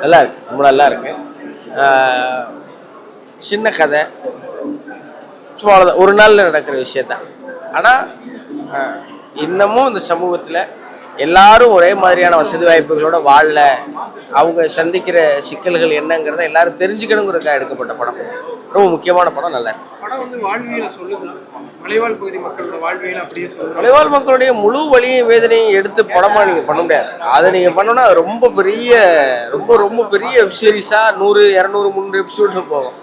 நல்லா இருக்கு, ரொம்ப நல்லா இருக்கு. சின்ன கதை, சும்மா அவ்வளோதான், ஒரு நாளில் நடக்கிற விஷயந்தான். ஆனால் இன்னமும் இந்த சமூகத்தில் எல்லாரும் ஒரே மாதிரியான வசதி வாய்ப்புகளோட வாழல, அவங்க சந்திக்கிற சிக்கல்கள் என்னங்கிறத எல்லாரும் தெரிஞ்சுக்கணுங்கிறதுக்காக எடுக்கப்பட்ட படம். ரொம்ப முக்கியமான படம். நல்லா இருக்கு. படம் வந்து வாழ்வியலை சொல்லுங்க. மலைவாழ் பகுதி மக்களோட வாழ்வியல் அப்படியே சொல்லுங்க. மலைவாழ் மக்களுடைய முழு வலியும் வேதனையும் எடுத்து படமா நீங்க பண்ண முடியாது. அதை நீங்க பண்ணோன்னா ரொம்ப பெரிய ரொம்ப பெரிய வெப் சீரிஸா 100, 200, 300 எபிசோடு போகும்.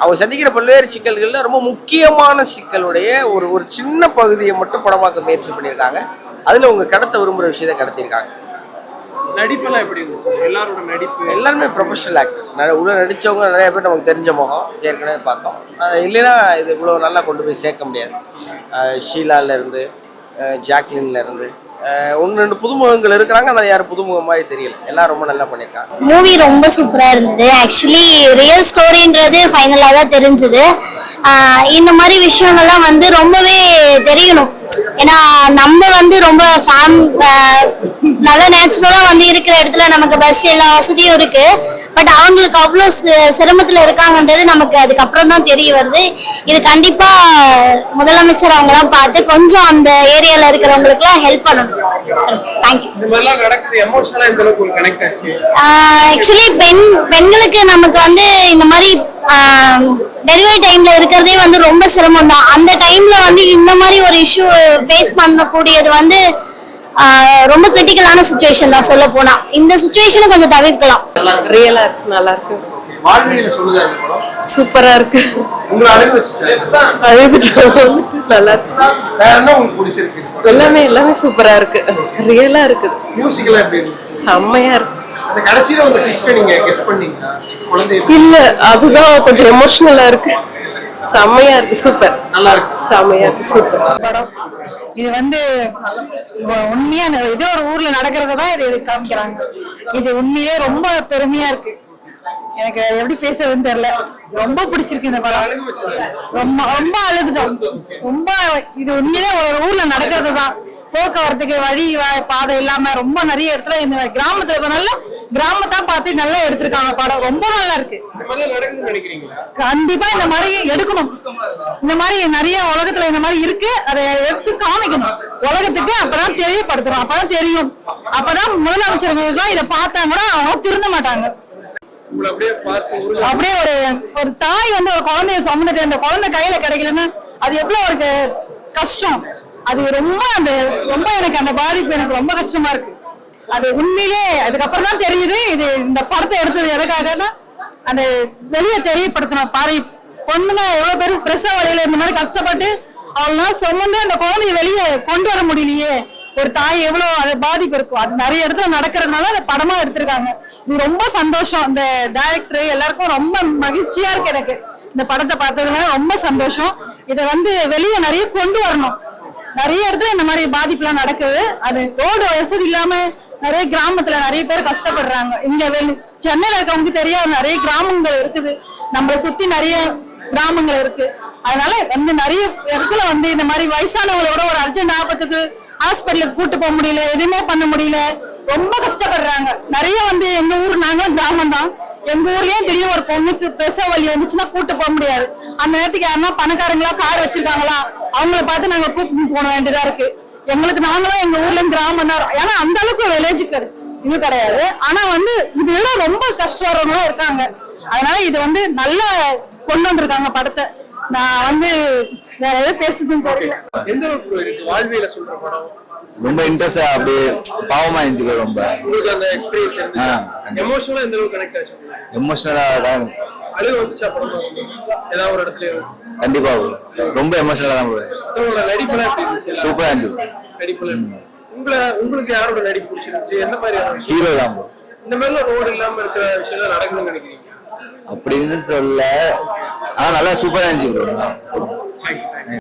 அவங்க சந்திக்கிற பல்வேறு சிக்கல்கள்ல ரொம்ப முக்கியமான சிக்கலுடைய ஒரு சின்ன பகுதியை மட்டும் படமாக்க முயற்சி பண்ணியிருக்காங்க. அதுல உங்க கடத்த விரும்புகிற விஷயத்தை கடத்திருக்காங்க. நடிப்பெல்லாம் எப்படி இருந்துச்சு? எல்லாரோட நடிப்பு எல்லாருமே ப்ரொஃபஷனல் ஆக்டர்ஸ். உள்ள நடித்தவங்க நிறைய பேர் நமக்கு தெரிஞ்ச முகம், ஏற்கனவே பார்த்தோம். இல்லைன்னா இது இவ்வளோ நல்லா கொண்டு போய் சேர்க்க முடியாது. ஷீலாலேருந்து, ஜாக்லின்லேருந்து 1-2 புதுமுகங்கள் இருக்கிறாங்க. ஆனால் யாரும் புதுமுகம் மாதிரி தெரியல. எல்லாம் ரொம்ப நல்லா பண்ணியிருக்காங்க. மூவி ரொம்ப சூப்பராக இருந்தது. ஆக்சுவலி ரியல் ஸ்டோரின்றது ஃபைனலாக தான் தெரிஞ்சுது. இந்த மாதிரி விஷயங்கள்லாம் வந்து ரொம்பவே தெரியணும். ஏன்னா நம்ம வந்து ரொம்ப நல்ல நேச்சுரலா வந்து இருக்கிற இடத்துல நமக்கு பஸ் எல்லா வசதியும் இருக்கு. பட் அவங்களுக்கு அவ்வளோ சிரமத்துல இருக்காங்கன்றது நமக்கு அதுக்கப்புறம் தான் தெரிய வருது. இது கண்டிப்பா முதலமைச்சர் அவங்கலாம் பார்த்து கொஞ்சம் அந்த ஏரியால இருக்கிறவங்களுக்கு எல்லாம் ஹெல்ப் பண்ணணும். தேங்க்யூ. ஆக்சுவலி பெண்களுக்கு நமக்கு வந்து இந்த மாதிரி டெலிவரி டைம்ல இருக்கிறதே வந்து ரொம்ப சிரமம் தான். அந்த டைம்ல வந்து இந்த மாதிரி ஒரு இஷ்யூ ஃபேஸ் பண்ணக்கூடியது வந்து ரொம்ப கிரிட்டிக்கலான சிச்சுவேஷன் தான். சொல்ல போனா இந்த சிச்சுவேஷனை கொஞ்சம் தவிர்க்கலாம். ரியலா இருக்கு, நல்லா இருக்கு. வாழ்வியலை சொல்லுங்க. சூப்பரா இருக்கு. உங்களை நல்லா இருக்கு. வேற என்ன உங்களுக்கு பிடிச்சிருக்கு? எல்லாமே சூப்பரா இருக்கு. ரியலா இருக்குது. மியூசிக்லாம் எப்படி இருந்துச்சு? செம்மையா இருக்கு. அந்த கடைசியில வந்து ட்விஸ்ட் நீங்க கெஸ் பண்ணீங்களா? குழந்தை இல்ல, அதுதான் கொஞ்சம் எமோஷனலா இருக்கு. செம்மையா இருக்கு. சூப்பர், நல்லா இருக்கு. செம்மையா இருக்கு. சூப்பர் படம். இது வந்து உண்மையா ஏதோ ஒரு ஊர்ல நடக்கிறதான் இது காமிக்கிறாங்க. இது உண்மையிலே ரொம்ப பெருமையா இருக்கு. எனக்கு எப்படி பேசுறதுன்னு தெரியல. ரொம்ப பிடிச்சிருக்கு இந்த படம். ரொம்ப அழுதுட்டோம். ரொம்ப இது உண்மையிலே ஒரு ஊர்ல நடக்கிறதுதான். போக்குவரத்துக்கு வழி பாதை இல்லாம ரொம்ப நிறைய இடத்துல இந்த கிராமத்துல நல்ல கிராமத்தான் பார்த்து நல்லா எடுத்திருக்காங்க. படம் ரொம்ப நல்லா இருக்கு. கண்டிப்பா இந்த மாதிரி எடுக்கணும். இந்த மாதிரி நிறைய உலகத்துல இந்த மாதிரி இருக்கு. அதை எடுத்து காமிக்கணும் உலகத்துக்கு. அப்பதான் தெரியப்படுத்தணும். அப்பதான் தெரியும். அப்பதான் முதலமைச்சர்களுக்கு இதை பார்த்தா கூட அவங்க திருந்த மாட்டாங்க. அப்படியே ஒரு தாய் வந்து ஒரு குழந்தைய சுமந்துட்டு அந்த குழந்தை கையில கிடைக்கலன்னா அது எவ்வளவு ஒரு கஷ்டம். அது ரொம்ப எனக்கு அந்த பாதிப்பு எனக்கு ரொம்ப கஷ்டமா இருக்கு. அது உண்மையிலே அதுக்கப்புறம் தான் தெரியுது. இது இந்த படத்தை எடுத்தது எதுக்காகனா அந்த வெளியே தெரியப்படுத்தணும். பாரு, பொண்ணுங்க எவ்வளவு பேர் பிரசவ வழியில இந்த மாதிரி கஷ்டப்பட்டு அவங்களால சுமந்து அந்த குழந்தைய வெளியே கொண்டு வர முடியலையே. ஒரு தாய் எவ்வளவு அது பாதிப்பு இருக்கும். அது நிறைய இடத்துல நடக்கிறதுனால அந்த படமா எடுத்திருக்காங்க. இது ரொம்ப சந்தோஷம். இந்த டைரக்டர் எல்லாருக்கும் ரொம்ப மகிழ்ச்சியா இருக்கு. எனக்கு இந்த படத்தை பார்த்ததுனால ரொம்ப சந்தோஷம். இதை வந்து வெளியே நிறைய கொண்டு வரணும். நிறைய இடத்துல இந்த மாதிரி பாதிப்பு எல்லாம் நடக்குது. அது ரோடு வசதி இல்லாம நிறைய கிராமத்துல நிறைய பேர் கஷ்டப்படுறாங்க. இங்க சென்னையில இருக்கவங்களுக்கு தெரியாது நிறைய கிராமங்கள் இருக்குது. நம்மளை சுத்தி நிறைய கிராமங்கள் இருக்கு. அதனால வந்து நிறைய இடத்துல வந்து இந்த மாதிரி வயசானவங்களோட ஒரு அர்ஜென்ட் ஆபத்துக்கு ஹாஸ்பிட்டலுக்கு கூட்டு போக முடியல, எதுவுமே பண்ண முடியல, ரொம்ப கஷ்டப்படுறாங்க. நிறைய வந்து எங்க ஊர், நாங்களும் கிராமம் தான். எங்க ஊர்லயும் திடீர்னு ஒரு பொண்ணுக்கு பிரசவ வலி வந்துச்சுன்னா கூட்டு போக முடியாது. அந்த நேரத்துக்கு யாருன்னா பணக்காரங்களா கார் வச்சிருக்காங்களா அவங்கள பார்த்து நாங்க கூப்பிட்டு போக வேண்டியதா இருக்கு. எங்களுக்கு நாங்களும் எங்க ஊர்ல கிராமம் தான். ஏன்னா அந்த அளவுக்கு வில்லேஜ் இது கிடையாது. ஆனா வந்து இதோட ரொம்ப கஷ்டப்படுறவங்களும் இருக்காங்க. அதனால இது வந்து நல்லா கொண்டு வந்திருக்காங்க படத்தை. நான் வந்து வேற எதாவது பேசுறதுன்னு தெரியல. எந்த வாழ்வியல சொல்ற படம் ரொம்ப இன்ட்ரெஸ்டா அப்படியே பாவமா இருந்துச்சு. ரொம்ப உங்களுக்கு அந்த எக்ஸ்பீரியன்ஸ் எமோஷனலா எந்த அளவுக்கு கனெக்ட் ஆச்சு? எமோஷனலா தான். அழுகு வந்துச்சா படம்? ஏதாவது ஒரு இடத்துல கண்டிப்பா ரொம்ப எமோஷனலா தான் போகுது. உங்களோட நடிப்புலாம் எப்படி இருந்துச்சு? சூப்பரா இருந்துச்சு நடிப்புல. உங்களுக்கு யாரோட நடிப்பு பிடிச்சிருந்துச்சு? என்ன மாதிரியான ஹீரோ தான். இந்த மாதிரிலாம் ரோடு இல்லாம இருக்கிற விஷயம் நடக்கணும்னு நினைக்கிறீங்க? அப்படின்னு சொல்ல ஆனா நல்லா சூப்பரா இருந்துச்சு.